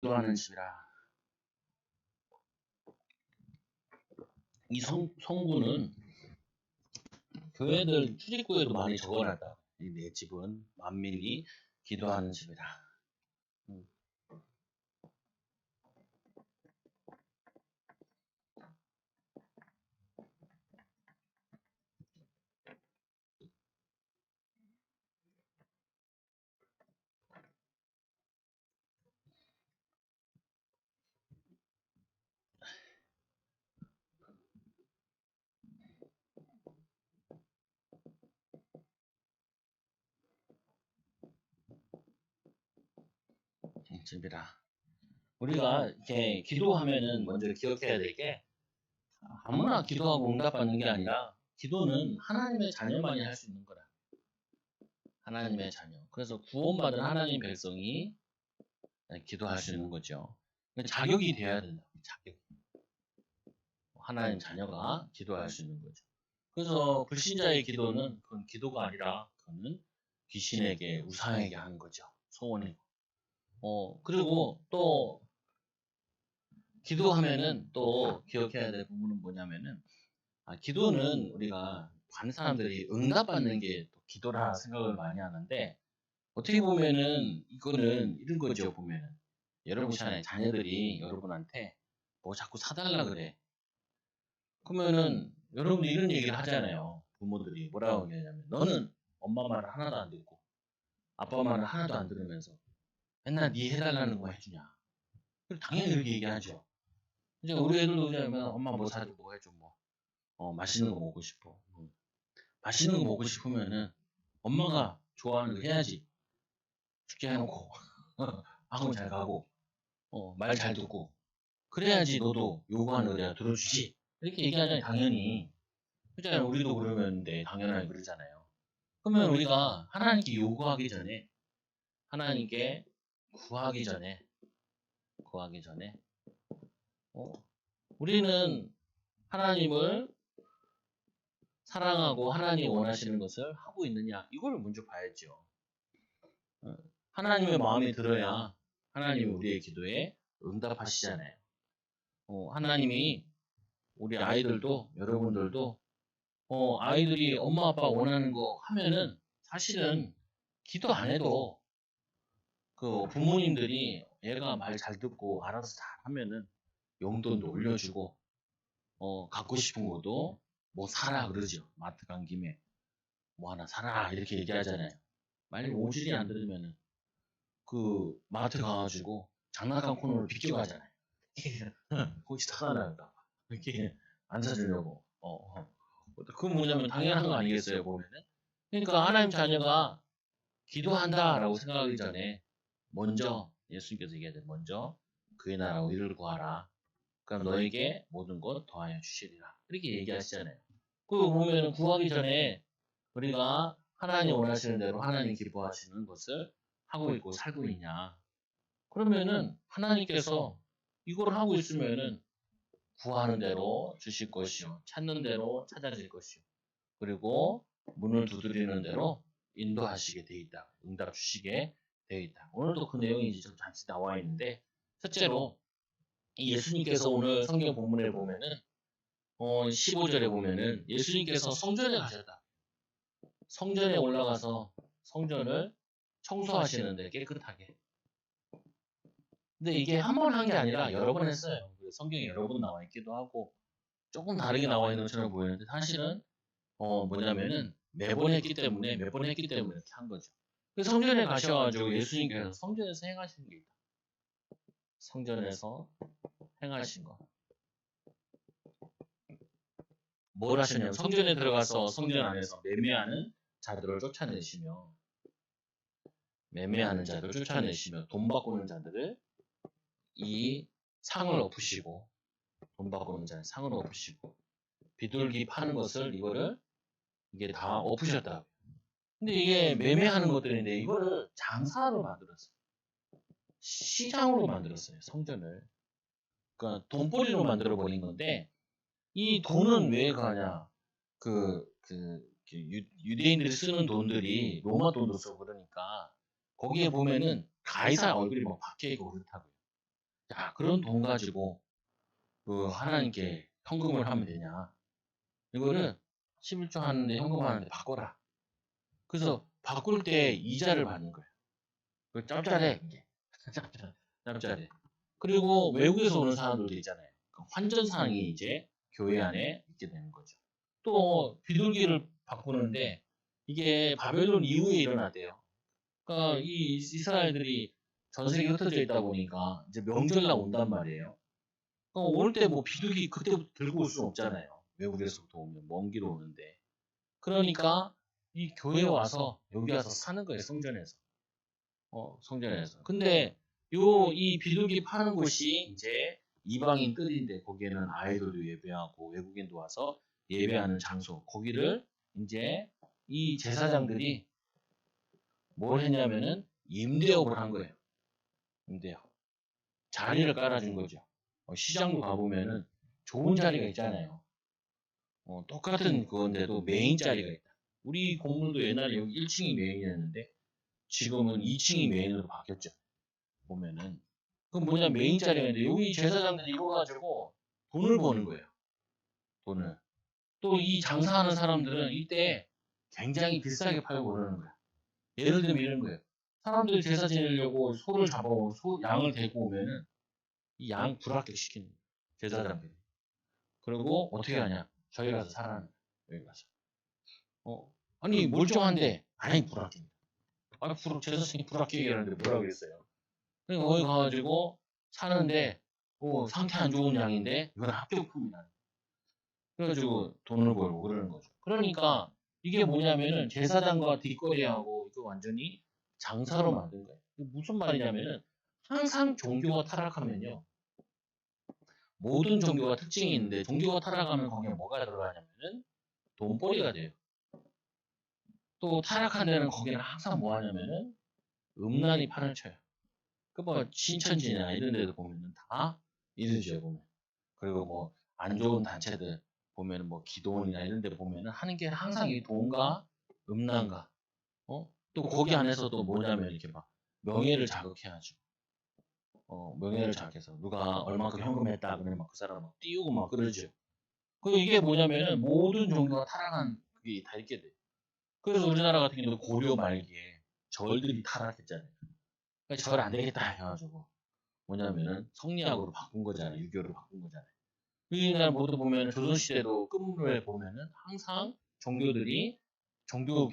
기도하는 집이라. 이 성구는 교회들 출입구에도 많이 적어놨다. 이 내 집은 만민이 기도하는 집이다. 집이라. 우리가 이렇게 기도하면은 먼저 기억해야 될 게 아무나 기도하고 응답받는 게 아니라 기도는 하나님의 자녀만이 할 수 있는 거라. 하나님의 자녀. 그래서 구원받은 하나님 백성이 기도할 수 있는 거죠. 자격이 돼야 된다. 자격. 하나님 자녀가 기도할 수 있는 거죠. 그래서 불신자의 기도는 그건 기도가 아니라 그거는 귀신에게 우상에게 하는 거죠. 소원이고. 그리고 또 기도하면은 또 기억해야 될 부분은 뭐냐면은 기도는 우리가 많은 사람들이 응답받는 게 또 기도라 생각을 많이 하는데 어떻게 보면은 이거는 이런 거죠. 보면은 여러분 시간에 자녀들이 여러분한테 뭐 자꾸 사달라 그래. 그러면은 여러분이 이런 얘기를 하잖아요. 부모들이 뭐라고 얘기하냐면 너는 엄마 말을 하나도 안 듣고 아빠 말을 하나도 안 들으면서 맨날 네 해달라는 거 해주냐. 당연히 그렇게 얘기하죠. 이제 우리 애들도 그러면 엄마 뭐 사줘 뭐 해줘 뭐 맛있는 거 먹고 싶어. 맛있는 거 먹고 싶으면은 엄마가 좋아하는 거 해야지. 죽게 해놓고 학원 잘 가고 말 잘 듣고 그래야지 너도 요구하는 거 내가 들어주지. 이렇게 얘기하잖아요. 당연히. 그렇잖아요. 우리도 그러면 네, 당연하게 그러잖아요. 그러면 우리가 하나님께 요구하기 전에 하나님께 구하기 전에 어, 우리는 하나님을 사랑하고 하나님이 원하시는 것을 하고 있느냐 이걸 먼저 봐야죠. 하나님의 마음에 들어야 하나님이 우리의 기도에 응답하시잖아요. 하나님이 우리 아이들도 여러분들도 아이들이 엄마 아빠 원하는 거 하면은 사실은 기도 안 해도 그 부모님들이 얘가 말 잘 듣고 알아서 잘 하면은 용돈도 올려주고 갖고 싶은 것도 뭐 사라 그러죠. 마트 간 김에 뭐 하나 사라 이렇게 얘기하잖아요. 만약 오질이 안 들으면은 그 마트 가가지고 장난감 코너를 비껴가잖아요. 혹시 사다 날까 이렇게 안 사주려고. 그건 뭐냐면 당연한 거 아니겠어요 보면은. 그러니까 하나님 자녀가 기도한다라고 생각하기 전에 먼저 예수님께서 얘기하죠. 먼저 그의 나라와 의를 구하라. 그럼 너에게 모든 것 더하여 주시리라. 이렇게 얘기하시잖아요. 그거 보면은 구하기 전에 우리가 하나님 원하시는 대로 하나님 기뻐하시는 것을 하고 있고 살고 있냐. 그러면은 하나님께서 이걸 하고 있으면은 구하는 대로 주실 것이요. 찾는 대로 찾아질 것이요. 그리고 문을 두드리는 대로 인도하시게 돼 있다. 응답 주시게 되어 있다. 오늘도 그 내용이 좀 잠시 나와 있는데 첫째로 예수님께서 오늘 성경 본문에 보면은 15절에 보면은 예수님께서 성전에 가셨다. 성전에 올라가서 성전을 청소하시는데 깨끗하게. 근데 이게 한 번 한 게 아니라 여러 번 했어요. 성경에 여러 번 나와 있기도 하고 조금 다르게 나와 있는 것처럼 보이는데 사실은 뭐냐면은 매번 했기 때문에 몇 번 했기 때문에 이렇게 한 거죠. 그 성전에 가셔가지고 예수님께서 성전에서 행하신 게 있다. 성전에서 행하신 거. 뭘 하셨냐면 성전에 들어가서 성전 안에서 매매하는 자들을 쫓아내시며 돈 바꾸는 자들을 이 상을 엎으시고 돈 바꾸는 자의 상을 엎으시고 비둘기 파는 것을 이게 다 엎으셨다. 근데 이게 매매하는 것들인데 이거를 장사로 만들었어요. 시장으로 만들었어요. 성전을. 그러니까 돈벌이로 만들어 버린 건데 이 돈은 왜 가냐? 유대인들이 쓰는 돈들이 로마 돈도 쓰고 그러니까 거기에 보면은 가이사 얼굴이 막 박혀 있고 그렇다고요. 야, 그런 돈 가지고 그 하나님께 헌금을 하면 되냐? 이거를 11조 하는데 헌금하는데 바꿔라. 그래서 바꿀 때 이자를 받는 거예요. 그 짭짤해 이게. 짭짤해. 그리고 외국에서 오는 사람들도 있잖아요. 그 환전상이 이제 교회 안에 있게 되는 거죠. 또 비둘기를 바꾸는데 이게 바벨론 이후에 일어났대요. 그러니까 이 이스라엘들이 전 세계에 흩어져 있다 보니까 이제 명절날 온단 말이에요. 올 때 뭐 비둘기 그때부터 들고 올 수는 없잖아요. 외국에서부터 오면 먼 길 오는데. 그러니까 이 교회에 와서 여기 와서 사는 거예요. 성전에서. 성전에서. 근데 이 비둘기 파는 곳이 이제 이방인 뜰인데 거기에는 아이돌도 예배하고 외국인도 와서 예배하는 장소. 거기를 이제 이 제사장들이 뭘 했냐면은 임대업을 한 거예요. 임대업. 자리를 깔아준 거죠. 시장도 가보면은 좋은 자리가 있잖아요. 똑같은 그건데도 메인 자리가 있다. 우리 건물도 옛날에 여기 1층이 메인이었는데 지금은 2층이 메인으로 바뀌었죠. 보면은. 그건 뭐냐 메인 자리가 있는데 여기 제사장들이 이거 가지고 돈을 버는 거예요. 돈을. 또 이 장사하는 사람들은 이때 굉장히 비싸게 팔고 그러는 거야. 예를 들면 이런 거예요. 사람들이 제사 지내려고 소를 잡아오고 양을 데리고 오면은 이 양 불합격시키는 거예요. 제사장들이. 그리고 어떻게 하냐? 저희 가서 사라는 거예요. 여기 가서. 아니 멀쩡한데 아니 불합격. 제사장이 불합격이라는데 뭐라고 그랬어요? 그러니까 거기 가가지고 사는데 상태 안 좋은 양인데 이건 합격품이다. 그래가지고 돈을 벌고 그러는 거죠. 그러니까 이게 뭐냐면은 제사장과 뒷거래하고 이거 완전히 장사로 만든 거예요. 무슨 말이냐면은 항상 종교가 타락하면요. 모든 종교가 특징이 있는데 종교가 타락하면 거기에 뭐가 들어가냐면은 돈벌이가 돼요. 또 타락한 데는 거기는 항상 뭐 하냐면은 음란이 판을 쳐요. 그 뭐 신천지나 이런 데도 보면은 다 이러죠 보면. 그리고 뭐 안 좋은 단체들 보면은 뭐 기도원이나 이런 데 보면은 하는 게 항상 이 돈과 음란과 또 거기 안에서도 뭐냐면 이렇게 막 명예를 자극해야죠. 명예를 자극해서 누가 얼마큼 현금했다 그러면 막 그 사람 막 띄우고 막 그러죠. 그 이게 뭐냐면은 모든 종교가 타락한 그게 다 있게 돼요. 그래서 우리나라 같은 경우도 고려 말기에 절들이 타락했잖아요. 그러니까 절 안 되겠다 해가지고 뭐냐면은 성리학으로 바꾼 거잖아요. 유교로 바꾼 거잖아요. 우리나라 모두 보면 조선시대도 끝물에 보면은 항상 종교들이 종교의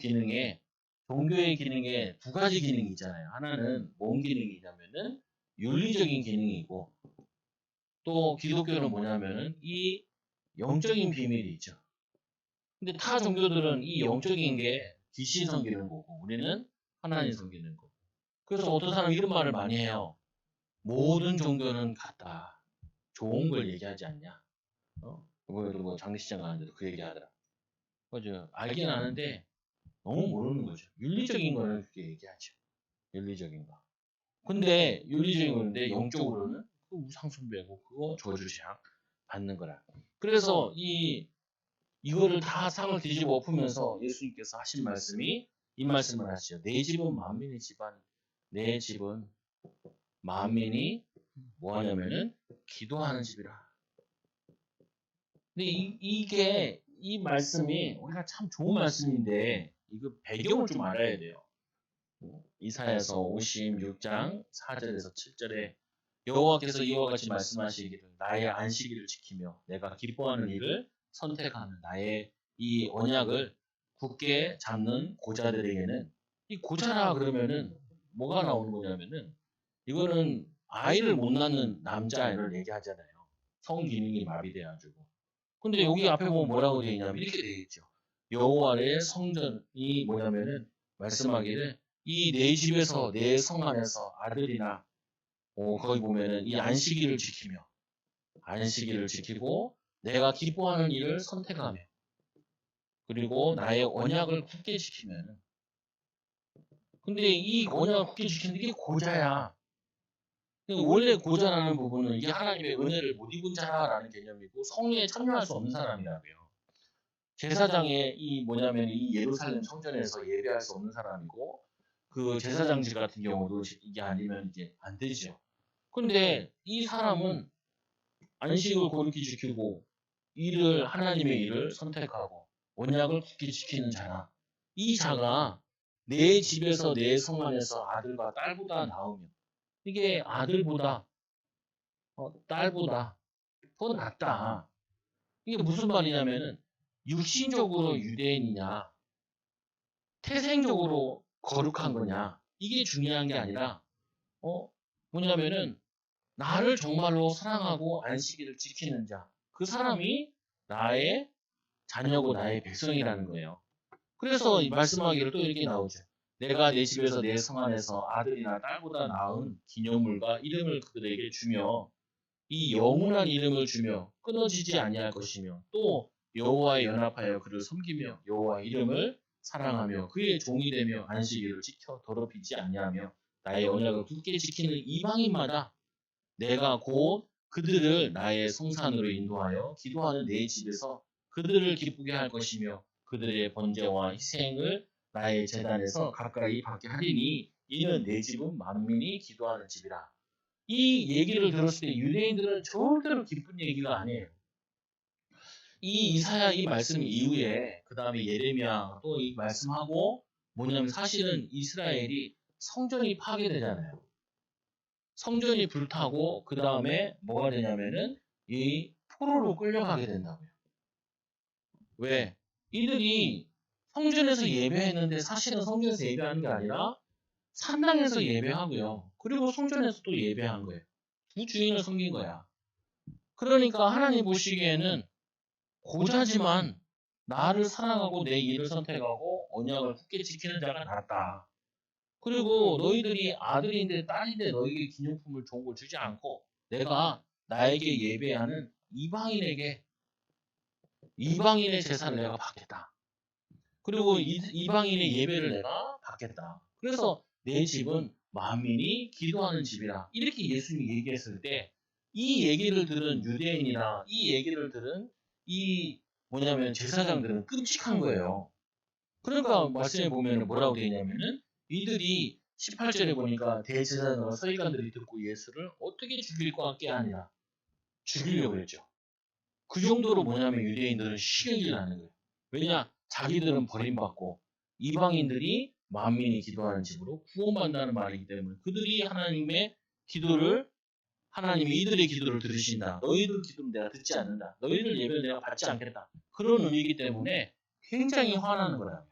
기능에 두 가지 기능이 있잖아요. 하나는 뭔 기능이 냐면은 윤리적인 기능이고 또 기독교는 뭐냐면은 이 영적인 비밀이 있죠. 근데 타 종교들은 이 영적인 게 귀신 섬기는 거고 우리는 하나님 섬기는 거고. 그래서 어떤 사람이 이런 말을 많이 해요. 모든 종교는 같다. 좋은 걸 얘기하지 않냐? 이번에도 뭐 장례식장 가는데도 그 얘기 하더라. 그죠? 알긴 아는데 너무 모르는 거죠. 윤리적인 거는 그렇게 얘기하죠. 윤리적인 거. 근데 윤리적인 건데 영적으로는 그 우상숭배고 그거 저주시향 받는 거라. 그래서 이거를 다 상을 뒤집어 엎으면서 예수님께서 하신 말씀이 이 말씀을 하시죠. 내 집은 만민의 집안, 내 집은 만민이 뭐 하냐면은 기도하는 집이라. 근데 이 말씀이 우리가 참 좋은 말씀인데 이거 배경을 좀 알아야 돼요. 이사야서 56장 4절에서 7절에 여호와께서 이와 같이 말씀하시기를 나의 안식일을 지키며 내가 기뻐하는 일을 선택하는 나의 이 언약을 굳게 잡는 고자들에게는 이 고자라 그러면은 뭐가 나오는 거냐면은 이거는 아이를 못 낳는 남자아이를 얘기하잖아요. 성기능이 마비돼가지고. 근데 여기 앞에 보면 뭐라고 되어 있냐면 이렇게 되어 있죠. 여호와의 성전이 뭐냐면은 말씀하기를 이 내 집에서 내 성 안에서 아들이나 거기 보면은 이 안식일을 지키며 안식일을 지키고 내가 기뻐하는 일을 선택하며 그리고 나의 언약을 굳게 지키면 근데 이 언약을 굳게 지키는 게 고자야. 원래 고자라는 부분은 이게 하나님의 은혜를 못 입은 자라는 개념이고 성리에 참여할 수 없는 사람이라고요. 제사장의 이 뭐냐면 이 예루살렘 성전에서 예배할 수 없는 사람이고 그 제사장직 같은 경우도 이게 아니면 이제 안 되죠. 근데 이 사람은 안식을 거룩히 지키고 하나님의 일을 선택하고 언약을 굳게 지키는 자라. 이 자가 내 집에서 내 성 안에서 아들과 딸보다 나으며 이게 아들보다 딸보다 더 낫다. 이게 무슨 말이냐면은 육신적으로 유대인이냐 태생적으로 거룩한 거냐 이게 중요한 게 아니라 뭐냐면은 나를 정말로 사랑하고 안식일을 지키는 자 그 사람이 나의 자녀고 나의 백성이라는 거예요. 그래서 이 말씀하기를 또 이렇게 나오죠. 내가 내 집에서 내 성 안에서 아들이나 딸보다 나은 기념물과 이름을 그들에게 주며 이 영원한 이름을 주며 끊어지지 아니할 것이며 또 여호와에 연합하여 그를 섬기며 여호와의 이름을 사랑하며 그의 종이 되며 안식일을 지켜 더럽히지 아니하며 나의 언약을 굳게 지키는 이방인마다 내가 곧 그들을 나의 성산으로 인도하여 기도하는 내 집에서 그들을 기쁘게 할 것이며 그들의 번제와 희생을 나의 제단에서 가까이 받게 하리니 이는 내 집은 만민이 기도하는 집이라. 이 얘기를 들었을 때 유대인들은 절대로 기쁜 얘기가 아니에요. 이 이사야 이 말씀 이후에 그 다음에 예레미야 또 이 말씀하고 뭐냐면 사실은 이스라엘이 성전이 파괴되잖아요. 성전이 불타고 그 다음에 뭐가 되냐면은 이 포로로 끌려가게 된다고요. 왜? 이들이 성전에서 예배했는데 사실은 성전에서 예배하는 게 아니라 산당에서 예배하고요. 그리고 성전에서 또 예배한 거예요. 두 주인을 섬긴 거야. 그러니까 하나님 보시기에는 고자지만 나를 사랑하고 내 일을 선택하고 언약을 굳게 지키는 자가 낫다. 그리고 너희들이 아들인데 딸인데 너희에게 기념품을 좋은 걸 주지 않고 내가 나에게 예배하는 이방인의 제사를 내가 받겠다. 그리고 이방인의 예배를 내가 받겠다. 그래서 내 집은 만민이 기도하는 집이라. 이렇게 예수님이 얘기했을 때 이 얘기를 들은 유대인이나 이 얘기를 들은 이 뭐냐면 제사장들은 끔찍한 거예요. 그러니까 말씀에 보면 뭐라고 되어 있냐면은 이들이 18절에 보니까 대제사장과 서기관들이 듣고 예수를 어떻게 죽일 것 같게 하니라. 죽이려고 했죠. 그 정도로 뭐냐면 유대인들은 시력이 나는 거예요. 왜냐? 자기들은 버림받고 이방인들이 만민이 기도하는 집으로 구원받는다는 말이기 때문에 그들이 하나님이 이들의 기도를 들으신다. 너희들 기도는 내가 듣지 않는다. 너희들 예배를 내가 받지 않겠다. 그런 의미이기 때문에 굉장히 화나는 거라고요.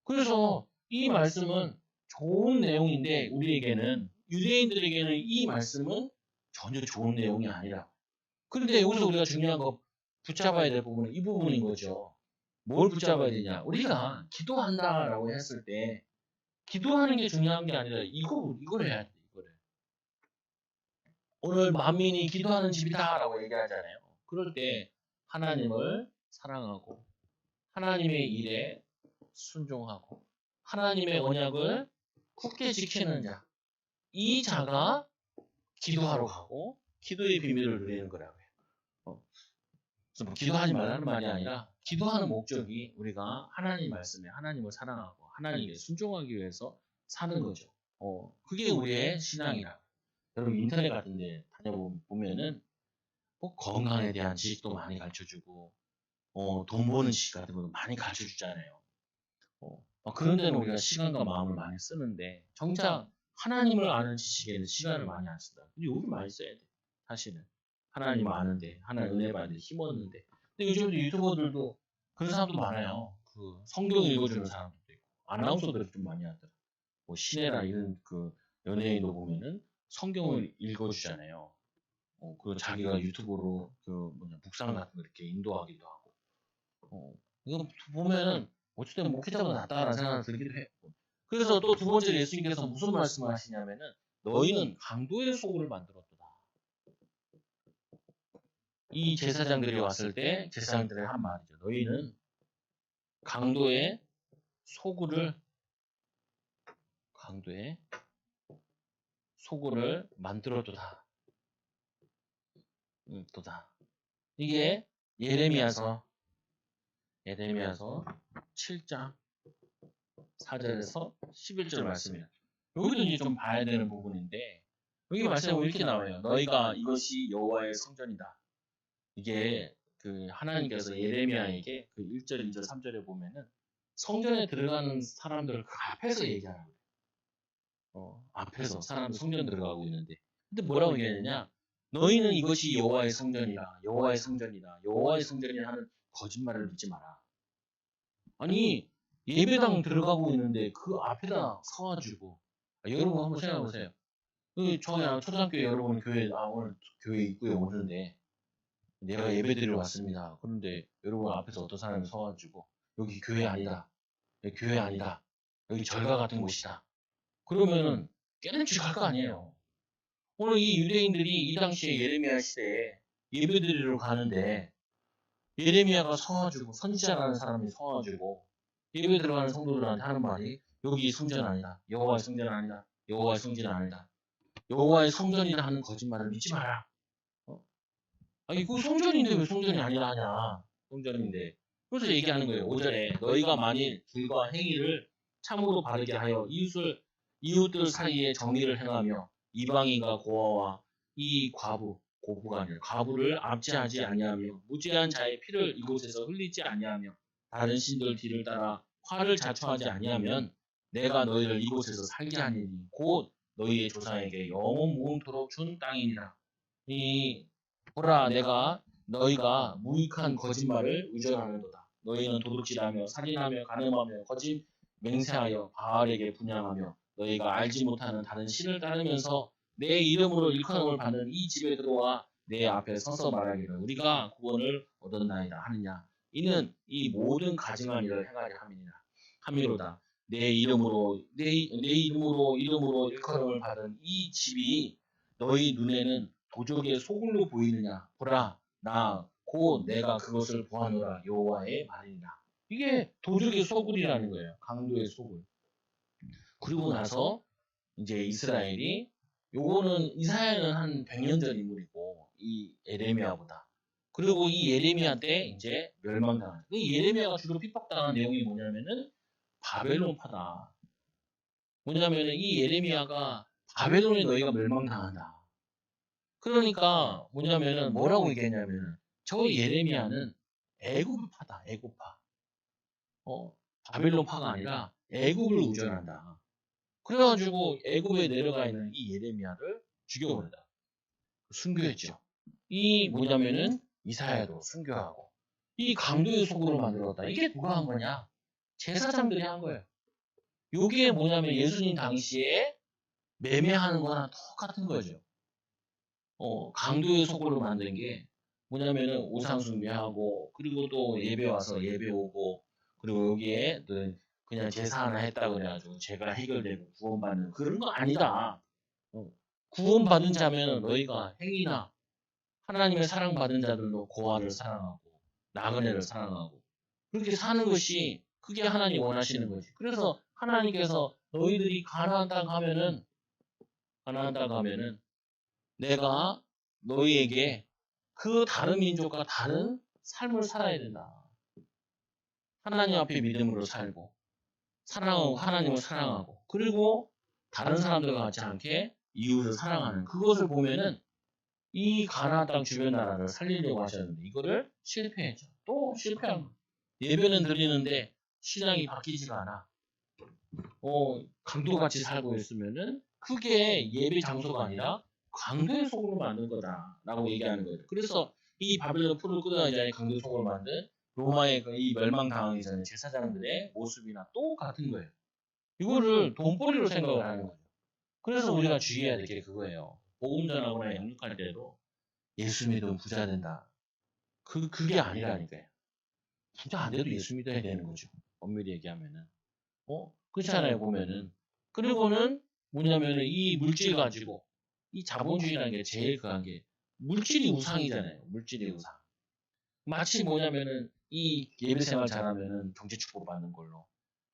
그래서 이 말씀은 좋은 내용인데 우리에게는 유대인들에게는 이 말씀은 전혀 좋은 내용이 아니라. 그런데 여기서 우리가 중요한 거 붙잡아야 될 부분은 이 부분인 거죠. 뭘 붙잡아야 되냐? 우리가 기도한다라고 했을 때 기도하는 게 중요한 게 아니라 이걸 해야 돼. 이거를. 오늘 만민이 기도하는 집이다라고 얘기하잖아요. 그럴 때 하나님을 사랑하고 하나님의 일에 순종하고 하나님의 언약을 굳게 지키는 자. 이 자가 기도하러 가고 기도의 비밀을 누리는 거라고요. 그래서 뭐 기도하지 말라는 말이 아니라 기도하는 목적이 우리가 하나님 말씀에 하나님을 사랑하고 하나님께 순종하기 위해서 사는 거죠. 그게 우리의 신앙이라. 여러분 인터넷 같은 데 다녀보면은 뭐 건강에 대한 지식도 많이 가르쳐주고 돈 버는 지식 같은 것도 많이 가르쳐주잖아요. 그런 데는 우리가 시간과 마음을 많이 쓰는데 정작 하나님을 아는 지식에는 시간을 많이 안 쓴다. 근데 여기 많이 써야 돼. 사실은 하나님 아는데 하나님 은혜 받는데 힘없는데. 근데 요즘도 유튜버들도 그런 사람도 많아요. 그 성경 읽어주는 사람들도 있고 아나운서들이 좀 많이 하더라. 뭐 신혜라 이런 그 연예인도 보면은 성경을 읽어주잖아요. 그리고 자기가 유튜브로 그 묵상 같은 거 이렇게 인도하기도 하고. 이거 보면은 어쨌든 목회자보다 낫다라는 생각이 들기도 해요. 그래서 또 두 번째 예수님께서 무슨 말씀을 하시냐면은 너희는 강도의 소굴을 만들었도다. 이 제사장들이 왔을 때 제사장들의 한 말이죠. 너희는 강도의 소굴을 만들어도다. 도다. 이게 예레미야서 7장 4절에서 11절 말씀이에요. 여기도 이제 좀 봐야 되는 부분인데 여기 말씀에 보면 이렇게 나와요. 너희가 이것이 여호와의 성전이다. 이게 그 하나님께서 예레미야에게 그 1절, 2절, 3절에 보면은 성전에 들어가는 사람들을 그 앞에서 얘기하는 거예요. 앞에서 사람들 성전 들어가고 있는데. 근데 뭐라고 얘기하느냐? 너희는 이것이 여호와의 성전이다. 여호와의 성전이다. 여호와의 성전이라 하는 거짓말을 믿지 마라. 아니, 예배당 들어가고 있는데 그 앞에다 서가지고 여러분 한번 생각해 보세요. 저희 초등학교 여러분 교회 오늘 교회 입구에 오는데 내가 예배드리러 왔습니다. 그런데 여러분 앞에서 어떤 사람이 서가지고 여기 교회 아니다. 여기 교회 아니다. 여기 절가 같은 곳이다. 그러면은 깨름칙 할 거 아니에요. 오늘 이 유대인들이 이 당시에 예레미야 시대에 예배드리러 가는데 예레미야가 서가지고 선지자라는 사람이 서가지고 예배 들어가는 성도들한테 하는 말이 여기 성전 아니다. 여호와의 성전 아니다. 여호와의 성전 아니다. 여호와의 성전이라 하는 거짓말을 믿지 마라. 어? 아니 그 성전인데 왜 성전이 아니라 하냐. 성전인데. 그래서 얘기하는 거예요. 5절에 너희가 만일 길과 행위를 참으로 바르게 하여 이웃들 사이에 정의를 행하며 이방인과 고아와 이 고부가 아니라 과부를 압제하지 아니하며 무죄한 자의 피를 이곳에서 흘리지 아니하며 다른 신들 뒤를 따라 화를 자초하지 아니하면 내가 너희를 이곳에서 살게 하리니 곧 너희의 조상에게 영원 무음토록 준 땅이니라. 보라 내가 너희가 무익한 거짓말을 의존하는도다. 너희는 도둑질하며 살인하며 간음하며 거짓 맹세하여 바알에게 분향하며 너희가 알지 못하는 다른 신을 따르면서 내 이름으로 일컬음을 받는 이 집에 들어와 내 앞에 서서 말하기를 우리가 구원을 얻었나이다 하느냐. 이는 이 모든 가증한 일을 행하려 함이로다. 내 이름으로 이름으로 일컬음을 받은 이 집이 너희 눈에는 도적의 소굴로 보이느냐. 보라 나 곧 내가 그것을 보아노라 여호와의 말이니라. 이게 도적의 소굴이라는 거예요. 강도의 소굴. 그리고 나서 이제 이스라엘이 요거는 이사야는 한 100년 전 인물이고 이 예레미야보다. 그리고 이 예레미야 때 이제 멸망당한. 이 예레미야가 주로 핍박당한 내용이 뭐냐면은 바벨론파다. 뭐냐면은 이 예레미야가 바벨론에 너희가 멸망당한다. 그러니까 뭐냐면은 뭐라고 얘기했냐면은 저 예레미야는 애굽파다. 애굽파. 바벨론파가 아니라 애굽을 의존한다. 그래가지고 애굽에 내려가 있는 이 예레미야를 죽여버린다. 순교했죠. 이 뭐냐면은 이사야도 순교하고 이 강도의 속으로 만들었다. 이게 누가 한 거냐? 제사장들이 한 거예요. 여기에 뭐냐면 예수님 당시에 매매하는 거랑 똑같은 거죠. 강도의 속으로 만든 게 뭐냐면은 우상 숭배하고 그리고 또 예배 와서 예배 오고 그리고 여기에 그냥 제사 하나 했다 그래가지고 죄가 해결되고 구원받는 그런 거 아니다. 구원받은 자면 너희가 행위나 하나님의 사랑받은 자들도 고아를 사랑하고 나그네를 사랑하고 그렇게 사는 것이 그게 하나님 원하시는 거지. 그래서 하나님께서 너희들이 가나안 땅 가면은 내가 너희에게 그 다른 민족과 다른 삶을 살아야 된다. 하나님 앞에 믿음으로 살고 사랑하고 하나님을 사랑하고 그리고 다른 사람들과 같지 않게 이웃을 사랑하는 그것을 보면은 이 가나안 땅 주변 나라를 살리려고 하셨는데 이거를 실패했죠. 또 실패한 거예요. 예배는 드리는데 신앙이 바뀌지가 않아. 강도같이 살고 있으면은 그게 예배 장소가 아니라 강도의 속으로 만든 거다라고 얘기하는 거예요. 그래서 이 바벨론 풀을 끊어야지 전에 강도의 속으로 만든 로마의 이 멸망당하기 전에 제사장들의 모습이나 똑같은 거예요. 이거를 돈벌이로 생각을 하는 거죠. 그래서 우리가 주의해야 될 게 그거예요. 복음 전하거나 양육할 때도 예수 믿으면 부자 된다. 그게 아니라니까요. 부자 안 돼도 예수 믿어야 되는 거죠. 엄밀히 얘기하면은. 그렇잖아요, 보면은. 그리고는 뭐냐면은 이 물질 가지고, 이 자본주의라는 게 제일 그한 게, 물질이 우상이잖아요. 물질이 우상. 마치 뭐냐면은 이 예배 생활 잘하면은 경제 축복 받는 걸로,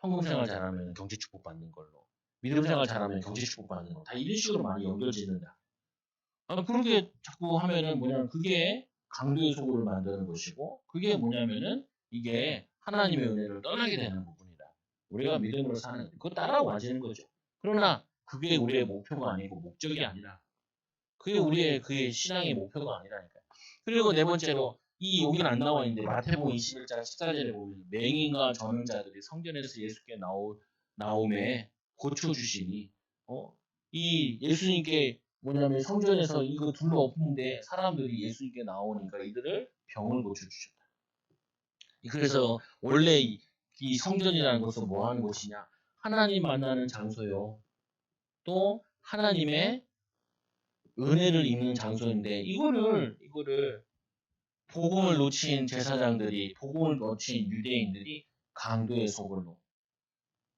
헌금 생활 잘하면 경제 축복 받는 걸로, 믿음 생활 잘하면 경제 축복 받는 거, 다 이런 식으로 많이 연결짓는다. 그렇게 자꾸 하면은 뭐냐면 그게 강도의 소굴을 만드는 것이고, 그게 뭐냐면은 이게 하나님의 은혜를 떠나게 되는 부분이다. 우리가 믿음으로 사는, 그거 따라와지는 거죠. 그러나 그게 우리의 목표가 아니고 목적이 아니라 그게 우리의 그의 신앙의 목표가 아니라니까요. 그리고 네 번째로 이 여기는 안 나와 있는데 마태복음 21장 14절에 보면 맹인과 전능자들이 성전에서 예수께 나오매 고쳐주시니 이 예수님께 뭐냐면 성전에서 이거 둘러엎는데 사람들이 예수님께 나오니까 이들을 병을 고쳐주셨다. 그래서 원래 이 성전이라는 것은 뭐 하는 곳이냐? 하나님 만나는 장소요. 또 하나님의 은혜를 입는 장소인데 이거를 복음을 놓친 제사장들이 복음을 놓친 유대인들이 강도의 소굴로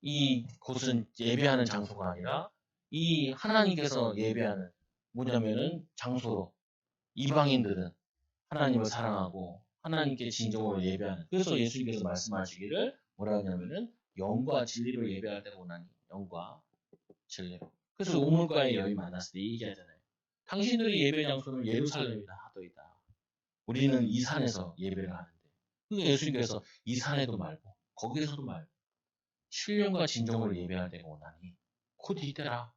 이곳은 예배하는 장소가 아니라 이 하나님께서 예배하는 뭐냐면은 장소로 이방인들은 하나님을 사랑하고 하나님께 진정으로 예배하는 그래서 예수님께서 말씀하시기를 뭐라 하냐면은 영과 진리로 예배할 때가 오나니 영과 진리로 그래서 우물가의 여인 만났을 때 얘기하잖아요. 당신들의 예배 장소는 예루살렘이다 하더이다. 우리는 이 산에서 예배를 하는데 그러니까 예수님께서 이 산에도 말고 거기에서도 말고 신령과 진정으로 예배할 때가 오나니 곧 이때라.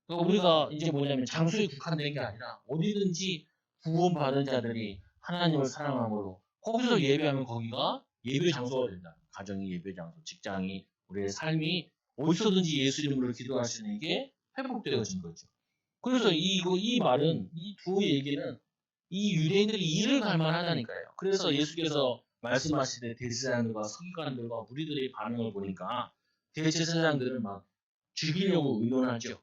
그러니까 우리가 이제 뭐냐면 장소에 국한된 게 아니라 어디든지 구원받은 자들이 하나님을 사랑함으로 거기서 예배하면 거기가 예배 장소가 된다. 가정이 예배 장소, 직장이 우리의 삶이 어디서든지 예수 이름으로 기도할 수 있는 게 회복되어진 거죠. 그래서 이 말은 이 두 얘기는 이 유대인들이 이를 갈만하다니까요. 그래서 예수께서 말씀하실 때 대제사장들과 서기관들과 무리들의 반응을 보니까 대제사장들은 막 죽이려고 의논하죠.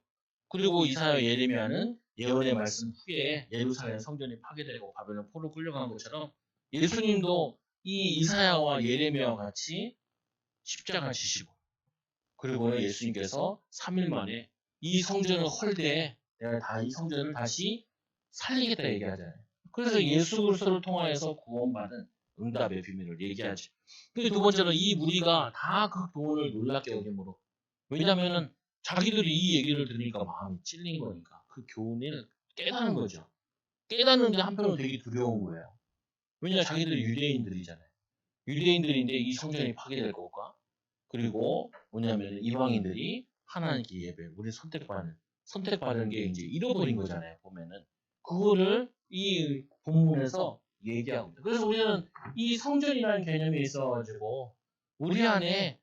그리고 이사야 예레미야는 예언의 말씀 후에 예루살렘 성전이 파괴되고 바벨론 포로 끌려간 것처럼 예수님도 이 이사야와 예레미야와 같이 십자가 지시고 그리고는 예수님께서 3일 만에 이 성전을 헐되 내가 이 성전을 다시 살리겠다 얘기하잖아요. 그래서 예수 그리스도를 통하여서 구원받은 응답의 비밀을 얘기하죠. 그리고 두 번째로 이 무리가 다 그 교훈을 놀랍게 여김으로 왜냐하면은 자기들이 이 얘기를 들으니까 마음이 찔린 거니까 그 교훈을 깨닫는 거죠. 깨닫는데 한편으로 되게 두려운 거예요. 왜냐 자기들이 유대인들이잖아요. 유대인들인데 이 성전이 파괴될 것과 그리고 뭐냐면 이방인들이 하나님께 예배, 우리 선택받은 게 이제 잃어버린 거잖아요. 보면은 그거를 이 본문에서 얘기하고 있다. 그래서 우리는 이 성전이라는 개념이 있어가지고 우리 안에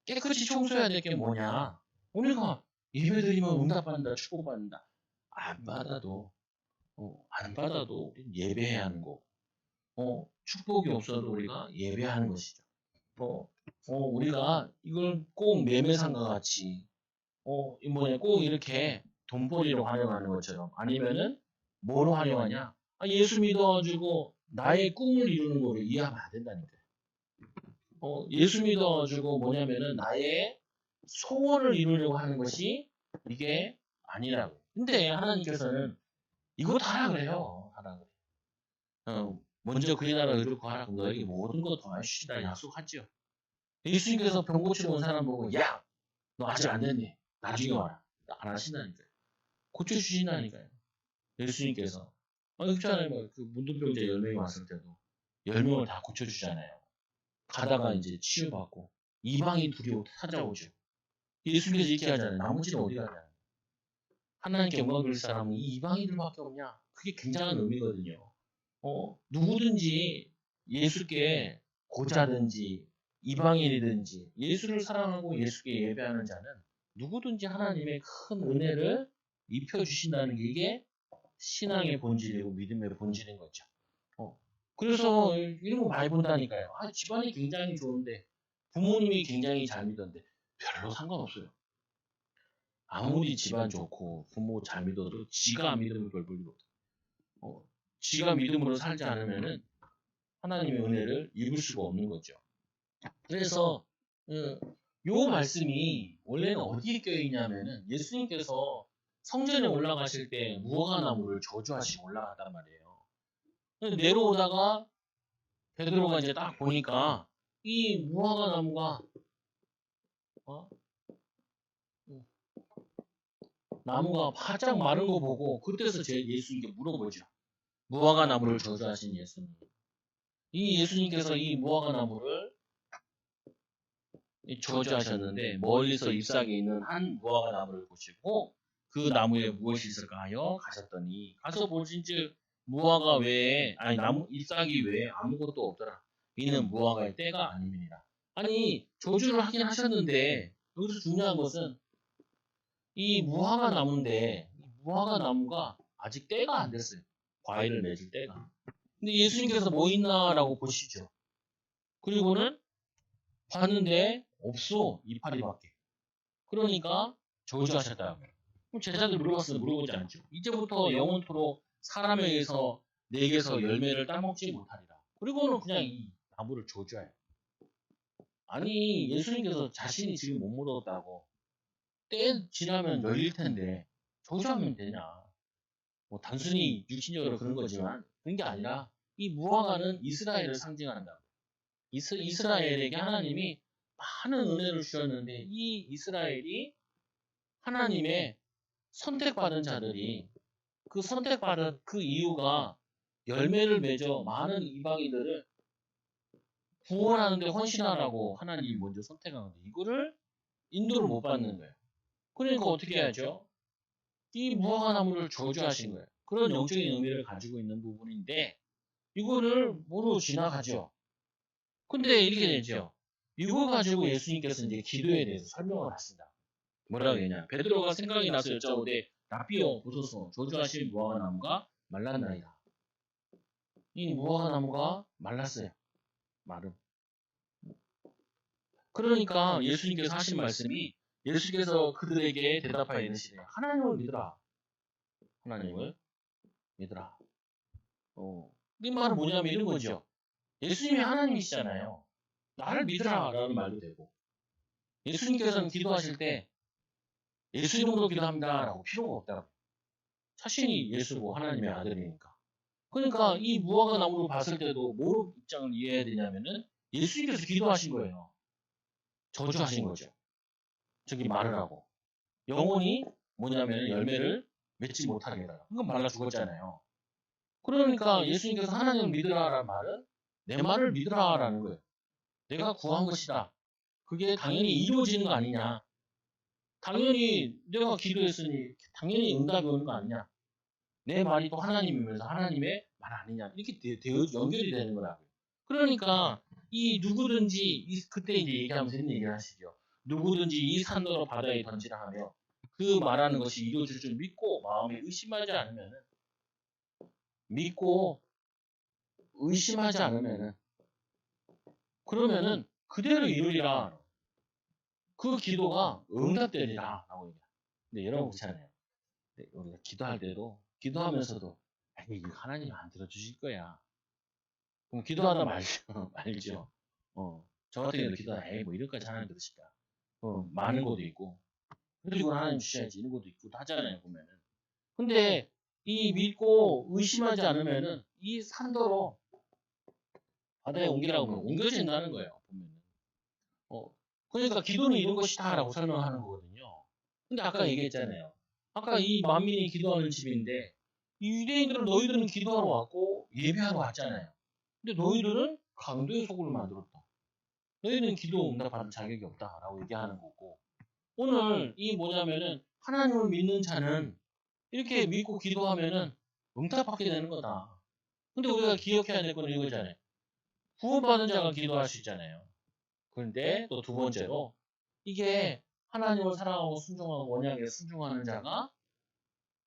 깨끗이 청소해야 될 게 뭐냐? 우리가 예배드리면 응답받는다, 축복받는다. 안 받아도 안 받아도 우리는 예배해야 하는 거. 축복이 없어도 우리가 예배하는 것이죠. 우리가 이걸 꼭 매매상과 같이, 꼭 이렇게 돈벌이로 활용하는 것처럼, 아니면은, 뭐로 활용하냐? 예수 믿어가지고 나의 꿈을 이루는 거를 이해하면 안 된다니까요. 예수 믿어가지고 뭐냐면은 나의 소원을 이루려고 하는 것이 이게 아니라고. 근데 하나님께서는 이거 다 하라 그래요. 하라 그래. 먼저 그의 나라 의를 구하라. 너에게 모든 것 더하시다 약속하죠. 예수님께서 병 고치러 온 사람 보고 야! 너 아직 안 됐니? 나중에 와라. 안 하신다니까요. 고쳐주신다니까요. 예수님께서. 그렇잖아요. 그 문둥병자 10명이 왔을 때도 10명을 다 고쳐주잖아요. 가다가 이제 치유받고 이방인 둘이 찾아오죠. 예수님께서 이렇게 하잖아요. 나머지는 어디 가냐. 하나님께 영광 돌릴 사람은 이 이방인들밖에 없냐. 그게 굉장한 의미거든요. 누구든지 예수께 고자든지 이방인이든지 예수를 사랑하고 예수께 예배하는 자는 누구든지 하나님의 큰 은혜를 입혀주신다는 게 이게 신앙의 본질이고 믿음의 본질인 거죠. 그래서 이런 거 많이 본다니까요. 집안이 굉장히 좋은데 부모님이 굉장히 잘 믿었는데 별로 상관없어요. 아무리 집안 좋고 부모 잘 믿어도 지가 안 믿으면 별 볼일 없어요. 지가 믿음으로 살지 않으면은 하나님의 은혜를 입을 수가 없는 거죠. 그래서 요 말씀이 원래는 어디에 껴있냐면은 예수님께서 성전에 올라가실 때 무화과 나무를 저주하시고 올라갔단 말이에요. 내려오다가 베드로가 이제 딱 보니까 이 무화과 나무가 나무가 바짝 마른 거 보고 그때서 제 예수님께 물어보죠. 무화과 나무를 저주하신 예수님. 이 예수님께서 이 무화과 나무를 저주하셨는데 멀리서 잎사귀 있는 한 무화과 나무를 보시고 그 나무에 무엇이 있을까 하여 가셨더니 가서 보신즉 무화과 외에 아니 나무 잎사귀 외에 아무것도 없더라. 이는 무화과의 때가 아님이니라. 아니 저주를 하긴 하셨는데 여기서 중요한 것은 이 무화과 나무인데 이 무화과 나무가 아직 때가 안 됐어요. 과일을 맺을 때가. 근데 예수님께서 뭐 있나라고 보시죠. 그리고는 봤는데 없어 이파리밖에. 그러니까 저주하셨다. 그럼 제자들 물어보지 않죠. 이제부터 영원토록 사람에 의해서 내게서 열매를 따먹지 못하리라. 그리고는 그냥 이 나무를 저주해요. 아니 예수님께서 자신이 지금 못 묻었다고 때 지나면 열릴 텐데 저주하면 되냐. 뭐 단순히 육신적으로 그런 거지만 그런 게 아니라 이 무화과는 이스라엘을 상징한다. 이스라엘에게 하나님이 많은 은혜를 주셨는데 이 이스라엘이 하나님의 선택받은 자들이 그 선택받은 그 이유가 열매를 맺어 많은 이방인들을 구원하는데 헌신하라고 하나님이 먼저 선택하는데 이거를 인도를 못 받는 거예요. 그러니까 어떻게 해야죠? 이 무화과 나무를 저주하신 거예요. 그런 영적인 의미를 가지고 있는 부분인데 이거를 모르고 지나가죠. 근데 이렇게 되죠. 이거 가지고 예수님께서 이제 기도에 대해서 설명을 하신다. 뭐라고 했냐? 베드로가 생각이 나서 여짜오되 라비어 보소서 저주하신 무화과 나무가 말랐나이다. 이 무화과 나무가 말랐어요. 마름. 그러니까 예수님께서 하신 말씀이 예수께서 그들에게 대답하여 이르시되 하나님을 믿으라. 하나님을 믿으라. 이 말은 뭐냐면 이런 거죠. 예수님이 하나님이시잖아요. 나를 믿으라 라는 말도 되고 예수님께서는 기도하실 때 예수 이름으로 기도합니다 라고 필요가 없다고. 자신이 예수고 하나님의 아들이니까. 그러니까 이 무화과 나무를 봤을 때도 뭐로 입장을 이해해야 되냐면은 예수님께서 기도하신 거예요. 저주하신 거죠. 저기 말을 하고. 영혼이 뭐냐면 열매를 맺지 못하게 해라. 그건 말라 죽었잖아요. 그러니까 예수님께서 하나님을 믿으라라는 말은 내 말을 믿으라라는 거예요. 내가 구한 것이다. 그게 당연히 이루어지는 거 아니냐. 당연히 내가 기도했으니 당연히 응답이 오는 거 아니냐. 내 말이 또 하나님이면서 하나님의 말 아니냐. 이렇게 연결이 되는 거라고요. 그러니까 이 누구든지 그때 이제 얘기하면서 이런 얘기를 하시죠. 누구든지 이 산더러 바다에 던지라 하며 그 말하는 것이 이루어질 줄 믿고 마음에 의심하지 않으면은 믿고 의심하지 않으면은 그러면은 그대로 이루리라. 그 기도가 응답되리라 라고 얘기해요. 근데 여러분 그렇잖아요. 우리가 기도할 때도 기도하면서도 에이 이거 하나님 안 들어주실 거야. 그럼 기도하다 말죠. 말죠. 저 같은 경우도 기도하다 에이 뭐 이럴까지 하나님 들으실까. 많은 것도 있고 그리고 하나님 주셔야지 이런 것도 있고 하잖아요 보면은. 근데 이 믿고 의심하지 않으면은 이 산더러 바다에 옮기라고 하면 옮겨진다는 거예요 보면은. 그러니까 기도는 이런 것이다라고 설명하는 거거든요. 근데 아까 얘기했잖아요. 아까 이 만민이 기도하는 집인데 이 유대인들은 너희들은 기도하러 왔고 예배하러 왔잖아요. 근데 너희들은 강도의 소굴을 만들었다. 너희는 기도 응답받는 자격이 없다라고 얘기하는 거고 오늘 이 뭐냐면은 하나님을 믿는 자는 이렇게 믿고 기도하면은 응답받게 되는 거다. 근데 우리가 기억해야 될 건 이거잖아요. 구원받은 자가 기도할 수 있잖아요. 그런데 또 두 번째로 이게 하나님을 사랑하고 순종하고 언약에 순종하는 자가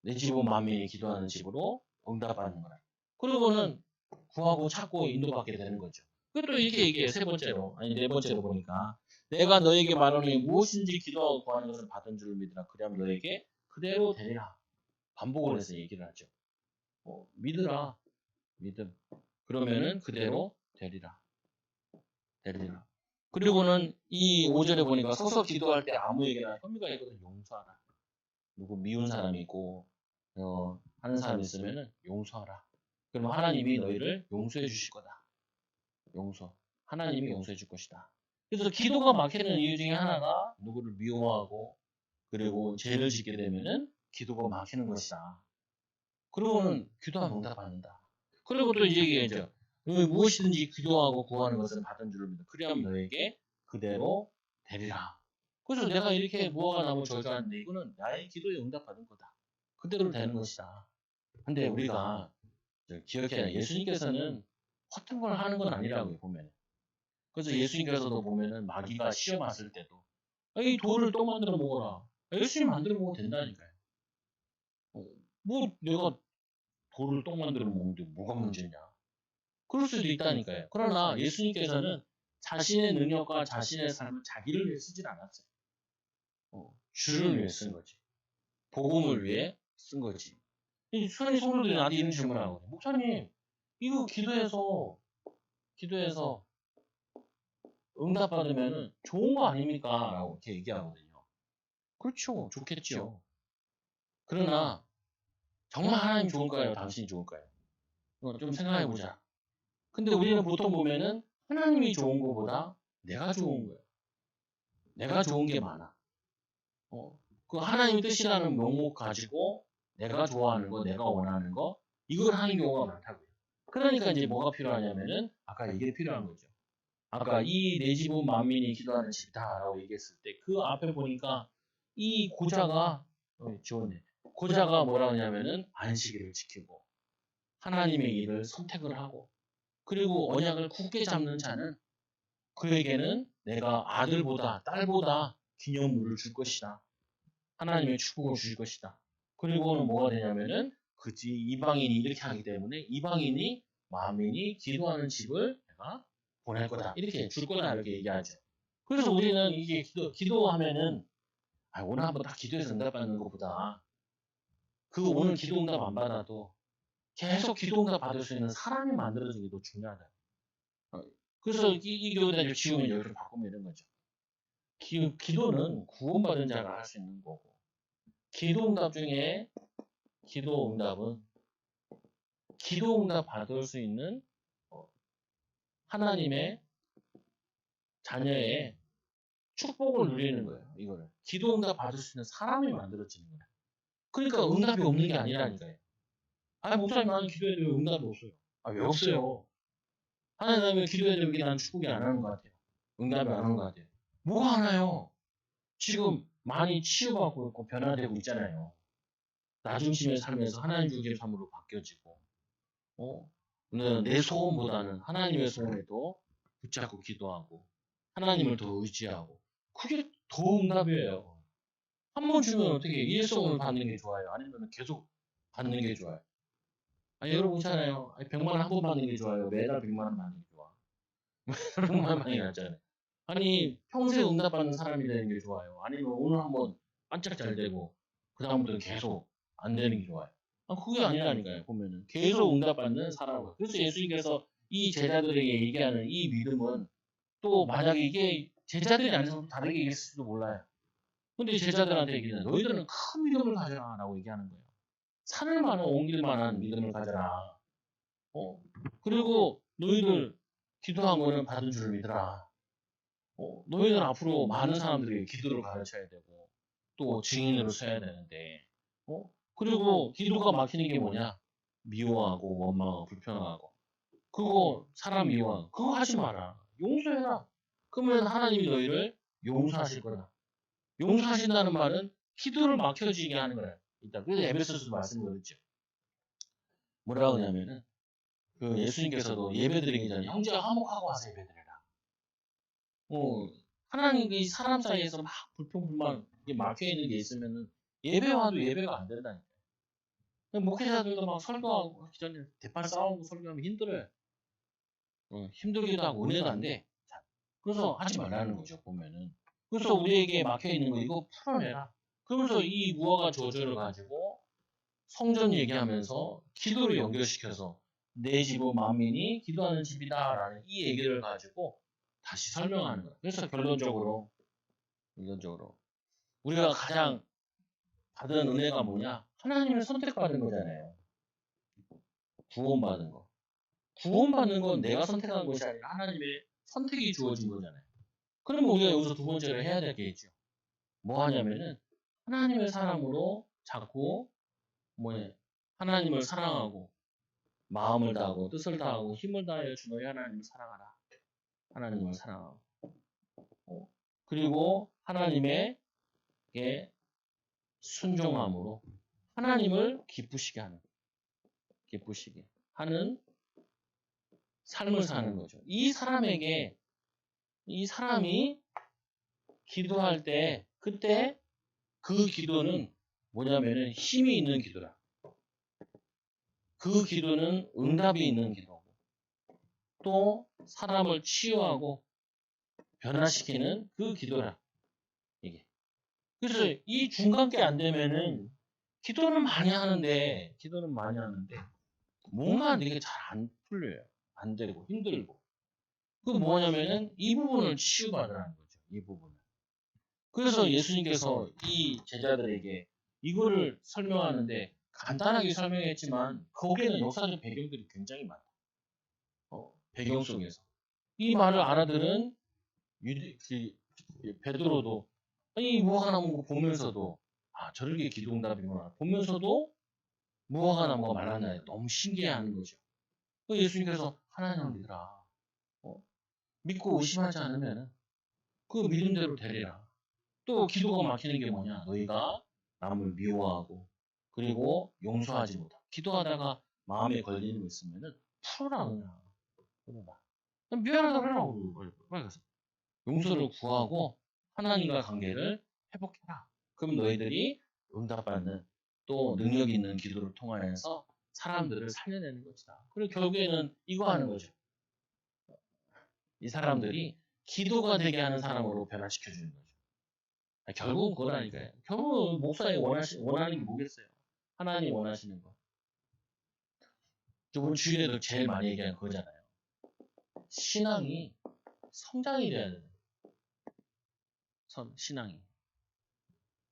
내 집은 만민이 기도하는 집으로 응답받는 거라. 그리고는 구하고 찾고 인도받게 되는 거죠. 그리고 이렇게 얘기해 세 번째로 아니 네 번째로 보니까 내가 너에게 말하노니 무엇인지 기도하고 구하는 것을 받은 줄을 믿으라. 그리하면 너에게 그대로 되리라. 반복을 해서 얘기를 하죠. 믿으라. 믿음. 그러면은 그대로 되리라. 되리라. 그리고는 이 5절에 보니까 서서 기도할 때 아무에게나 혐의가 있거든 용서하라. 누구 미운 사람이 있고 하는 사람이 있으면은 용서하라. 그럼 하나님이 너희를 용서해 주실 거다. 용서. 하나님이 용서해 줄 것이다. 그래서 기도가 막히는 이유 중에 하나가 누구를 미워하고 그리고 죄를 짓게 되면은 기도가 막히는 것이다. 그러고는 기도하면 응답받는다. 그리고 또 이제 얘기하죠. 무엇이든지 기도하고 구하는 것은 받은 줄을 믿어. 그리하면 너에게 그대로 되리라. 그래서 내가 이렇게 무화과 나무 저주하는데 이거는 나의 기도에 응답받은 거다. 그대로 되는 것이다. 근데 우리가 기억해야 돼. 예수님께서는 허튼 걸 하는 건 아니라고요, 보면. 그래서 예수님께서도 보면은 마귀가 시험 왔을 때도 이 돌을 떡 만들어 먹어라. 예수님 만들어 먹어도 된다니까요. 뭐 내가 돌을 떡 만들어 먹는데 뭐가 문제냐. 그럴 수도 있다니까요. 그러나 예수님께서는 자신의 능력과 자신의 삶을 자기를 위해 쓰질 않았어요. 주를 위해 쓴 거지. 복음을 위해 쓴 거지. 이 수련회 성도들이 나한테 이런 질문을 하거든요. 목사님, 이거 기도해서 응답받으면 좋은 거 아닙니까? 라고 이렇게 얘기하거든요. 그렇죠. 좋겠죠. 그러나 정말 하나님 좋을까요? 당신이 좋을까요? 좀 생각해보자. 근데 우리는 보통 보면은 하나님이 좋은 것보다 내가 좋은 거예요. 내가 좋은 게 많아. 그 하나님의 뜻이라는 명목 가지고 내가 좋아하는 거, 내가 원하는 거, 이걸 하는 경우가 많다고요. 그러니까 이제 뭐가 필요하냐면은 아까 이게 필요한 거죠. 아까 이 내 집은 만민이 기도하는 집이다라고 얘기했을 때 그 앞에 보니까 이 고자가 지웠네. 고자가 뭐라 하냐면은 안식일을 지키고 하나님의 일을 선택을 하고 그리고 언약을 굳게 잡는 자는 그에게는 내가 아들보다 딸보다 기념물을 줄 것이다. 하나님의 축복을 주실 것이다. 그리고는 뭐가 되냐면은 그지 이방인이 이렇게 하기 때문에 이방인이 만민이 기도하는 집을 내가 보낼 거다. 이렇게 줄 거다 이렇게 얘기하죠. 그래서 우리는 이게 기도하면은 오늘 한번 다 기도해서 응답받는 것보다 그 오늘 기도 응답 안 받아도 계속 기도 응답 받을 수 있는 사람이 만들어지는 게 더 중요하다. 그래서 이 교회를 지우면 여기를 바꾸면 이런 거죠. 기도는 구원받은 자가 할 수 있는 거고 기도 응답 중에 기도 응답은 기도 응답 받을 수 있는 하나님의 자녀의 축복을 누리는 거예요. 이거를 기도 응답 받을 수 있는 사람이 만들어지는 거예요. 그러니까 응답이 없는 게 아니라니까요. 목사님 나는 기도해도 왜 응답이 없어요? 왜 없어요? 하나님 기도해도 왜 난 축복이 안 하는 것 같아요? 응답이 안 하는 것 같아요. 뭐가 하나요? 지금 많이 치유받고 있고 변화되고 있잖아요. 나중심의 삶에서 하나님 주의 삶으로 바뀌어지고 내 소원보다는 하나님의 소원에 더 붙잡고 기도하고 하나님을 더 의지하고 그게 더 응답이에요. 한 번 주면 어떻게 일회성을 받는 게 좋아요? 아니면 계속 받는 게 좋아요? 여러분 있잖아요. 100만 원 한 번 받는 게 좋아요. 매달 100만 원 받는 게 좋아. 그런 말 많이 나잖아요. 평생 응답받는 사람이 되는 게 좋아요. 아니면 오늘 한번 반짝 잘 되고 그 다음부터는 계속 안 되는 게 좋아요. 그게 아니라니까요. 보면은 계속 응답받는 사람을. 그래서 예수님께서 이 제자들에게 얘기하는 이 믿음은 또 만약에 이게 제자들이 아니어서 다르게 얘기했을지도 몰라요. 근데 제자들한테 얘기는 너희들은 큰 믿음을 가져라 라고 얘기하는 거예요. 산을 만한 옮길 만한 믿음을 가져라. 그리고 너희들 기도한 거는 받은 줄 믿으라. 너희는 앞으로 많은 사람들이 기도를 가르쳐야 되고 또 증인으로 서야 되는데 그리고 기도가 막히는 게 뭐냐? 미워하고 원망하고 불평하고 그거 사람 미워하고 그거 하지 마라. 용서해라. 그러면 하나님이 너희를 용서하실 거다. 용서하신다는 말은 기도를 막혀지게 하는 거야. 일단 그래서 에베소서 말씀드렸죠. 뭐라고 하냐면은 그 예수님께서도 예배드리기 전에 형제가 화목하고 와서 예배드려라. 하나님이 사람 사이에서 막 불평불만 막혀 있는 게 있으면은 예배와도 예배가 안 된다니까. 목회자들도 막 설교하고 하기 전에 대판 싸우고 설교하면 힘들어요. 힘들기도 하고 은혜도 안 돼. 그래서 하지 말라는 거죠 보면은. 그래서 우리에게 막혀 있는 거 이거 풀어내라. 그러면서 이 무화과 저주를 가지고 성전 얘기하면서 기도를 연결시켜서 내 집은 만민이 기도하는 집이다라는 이 얘기를 가지고 다시 설명하는 거예요. 그래서 결론적으로 우리가 가장 받은 은혜가 뭐냐? 하나님의 선택받은 거잖아요. 구원받은 거. 구원받는 건 내가 선택한 것이 아니라 하나님의 선택이 주어진 거잖아요. 그러면 우리가 여기서 두 번째로 해야 될 게 있죠. 뭐 하냐면은 하나님의 사랑으로 자꾸 하나님을 사랑하고 마음을 다하고 뜻을 다하고 힘을 다하여 주 너희 하나님을 사랑하라. 하나님을 사랑하고 그리고 하나님의 순종함으로 하나님을 기쁘시게 하는 삶을 사는 거죠. 이 사람이 기도할 때 그때 그 기도는 뭐냐면은 힘이 있는 기도라. 그 기도는 응답이 있는 기도고 또 사람을 치유하고 변화시키는 그 기도라. 이게. 그래서 이 중간께 안 되면은 기도는 많이 하는데 뭔가 되게 잘 안 풀려요. 안 되고 힘들고. 그 뭐냐면은 이 부분을 치유받으라는 거죠. 이 부분을. 그래서 예수님께서 이 제자들에게 이거를 설명하는데 간단하게 설명했지만 거기에는 역사적 배경들이 굉장히 많다. 배경 속에서. 이 말을 알아들은 베드로도 이 무화과 나무 거 보면서도 저렇게 기도응답이구나 보면서도 무화과 나무가 말랐나요? 너무 신기해하는 거죠. 예수님께서 하나님을 믿으라. 믿고 의심하지 않으면 그 믿음대로 되리라. 또 기도가 막히는 게 뭐냐? 너희가 남을 미워하고 그리고 용서하지 못하고 기도하다가 마음에 걸리는 거 있으면은 풀어라 그냥. 미안하다고 해라고. 빨리 가서. 용서를 구하고 하나님과 관계를 회복해라. 그럼 너희들이 응답받는 또 능력 있는 기도를 통하여서 사람들을 살려내는 것이다. 그리고 결국에는 이거 하는 거죠. 이 사람들이 기도가 되게 하는 사람으로 변화시켜 주는 거죠. 결국은 그거라니까요. 결국은 목사님 원하는 게 뭐겠어요? 하나님 원하시는 거. 저번 주일에도 제일 많이 얘기한 그거잖아요. 신앙이 성장이 돼야 되는 신앙이.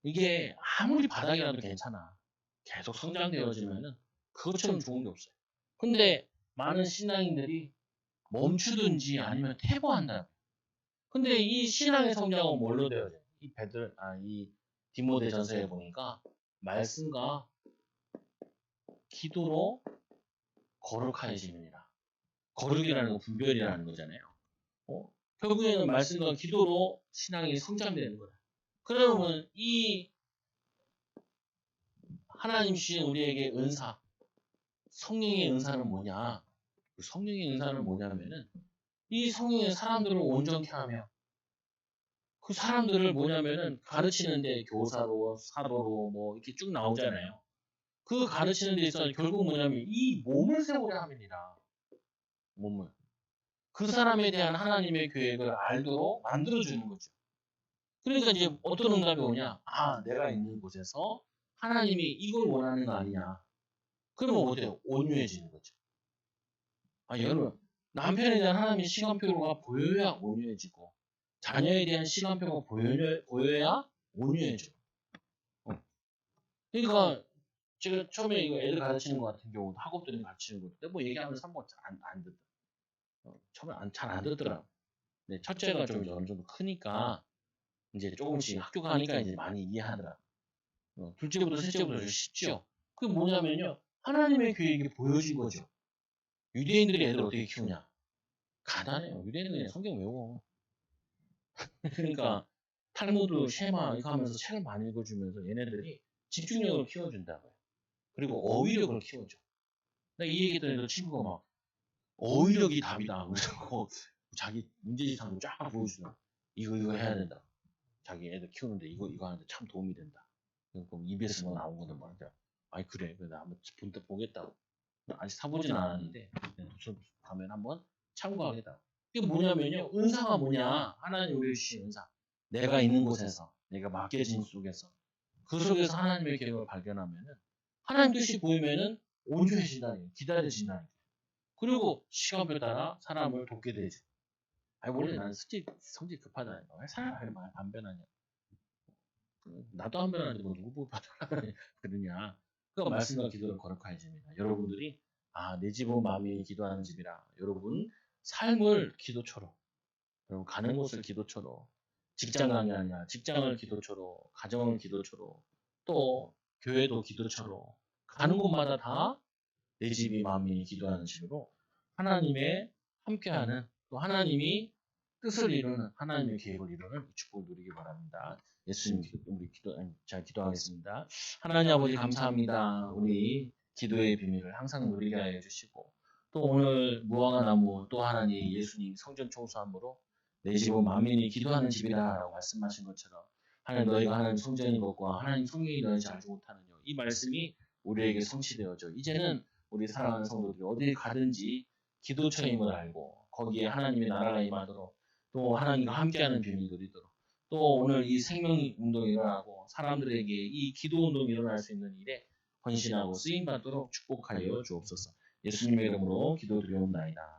이게 아무리 바닥이라도 괜찮아. 계속 성장되어지면은 그것처럼 좋은 게 없어요. 근데 많은 신앙인들이 멈추든지 아니면 퇴보한다. 근데 이 신앙의 성장은 뭘로 되어져요? 이 디모데전서에 보니까 말씀과 기도로 거룩하여짐이니라. 거룩이라는 건 분별이라는 거잖아요. 결국에는 말씀과 기도로 신앙이 성장되는 거다. 그러면 이 하나님 주신 우리에게 은사, 성령의 은사는 뭐냐? 그 성령의 은사는 뭐냐면은 이 성령의 사람들을 온전케 하며 그 사람들을 뭐냐면은 가르치는데 교사로, 사도로 뭐 이렇게 쭉 나오잖아요. 그 가르치는 데 있어서 결국 뭐냐면 이 몸을 세우려 함이니라. 몸을. 그 사람에 대한 하나님의 계획을 알도록 만들어주는 거죠. 그러니까 이제 어떤 응답이 오냐? 내가 있는 곳에서 하나님이 이걸 원하는 거 아니냐? 그러면 어때요? 온유해지는 거죠. 여러분, 남편에 대한 하나님의 시간표가 보여야 온유해지고, 자녀에 대한 시간표가 보여야 온유해져. 그러니까, 제가 처음에 이거 애들 가르치는 것 같은 경우도 학업들이 가르치는 것도 뭐 얘기하면 산모 잘안 듣다. 처음에 잘 안 듣더라고. 근데 첫째가 좀 어느 정도 크니까, 이제 조금씩 학교 가니까 이제 많이 이해하더라. 둘째부터 셋째부터 좀 쉽죠. 그게 뭐냐면요. 하나님의 계획이 보여진 거죠. 유대인들이 애들 어떻게 키우냐? 간단해요. 유대인은 그냥 성경 외워. 그러니까 탈무드, 쉐마 이거 하면서 책을 많이 읽어주면서 얘네들이 집중력을 키워준다고요. 그리고 어휘력을 키워줘. 이 얘기 듣는 친구가 막 어휘력이 답이다. 그래서 자기 문제지상을 쫙 보여주나. 이거 해야 된다. 자기 애들 키우는데 이거 하는데 참 도움이 된다. 그럼 EBS 뭐 나온 거는 말이야. 그래. 나 한번 본때 보겠다고. 아직 사보진 않았는데 가면 한번 참고하겠다. 이게 뭐냐면요. 은사가 뭐냐? 하나님 우리 주신 은사. 내가 있는 곳에서, 내가 맡겨진 속에서, 그 속에서 하나님의 계획을 발견하면은 하나님 뜻이 보이면은 온유해진다는 거예요. 기다려진다는 거예요. 그리고 시간표 따라 사람을 돕게 되죠. 원래 나는 성질 급하다니까. 왜 사람이 많이 안 변하냐? 나도 안 변하는데 뭐 누구 보고 변하냐? 그러냐? 그 말씀과 기도를 거룩하여집니다. 여러분들이 내 집은 마음이 기도하는 집이라. 여러분 삶을 기도처로, 여러분 가는 곳을 기도처로, 직장 가는 게 아니라 직장을 기도처로, 가정을 기도처로, 또 교회도 기도처로 가는 곳마다 다 내 집이 마음이 기도하는 집으로 하나님의 함께하는 또 하나님이 뜻을 이루는 하나님의 계획을 이루는 축복을 누리기 바랍니다. 예수님 기도하겠습니다. 하나님 아버지 감사합니다. 우리 기도의 비밀을 항상 누리게 하여 주시고 또 오늘 무화과 나무 또 하나님 예수님 성전 청소함으로 내 집은 만민이 기도하는 집이라라고 말씀하신 것처럼 하나님 너희가 하나님 성전인 것과 하나님 성령이 너희지 알지 못하느냐 이 말씀이 우리에게 성취되어져 이제는 우리 사랑하는 성도들이 어디 가든지 기도처임을 알고 거기에 하나님의 나라가 임하도록 또 하나님과 함께하는 비밀 누리도록 또 오늘 이 생명 운동이 일어나고 사람들에게 이 기도 운동이 일어날 수 있는 일에 헌신하고 쓰임받도록 축복하여 주옵소서. 예수님의 이름으로 기도드리옵나이다.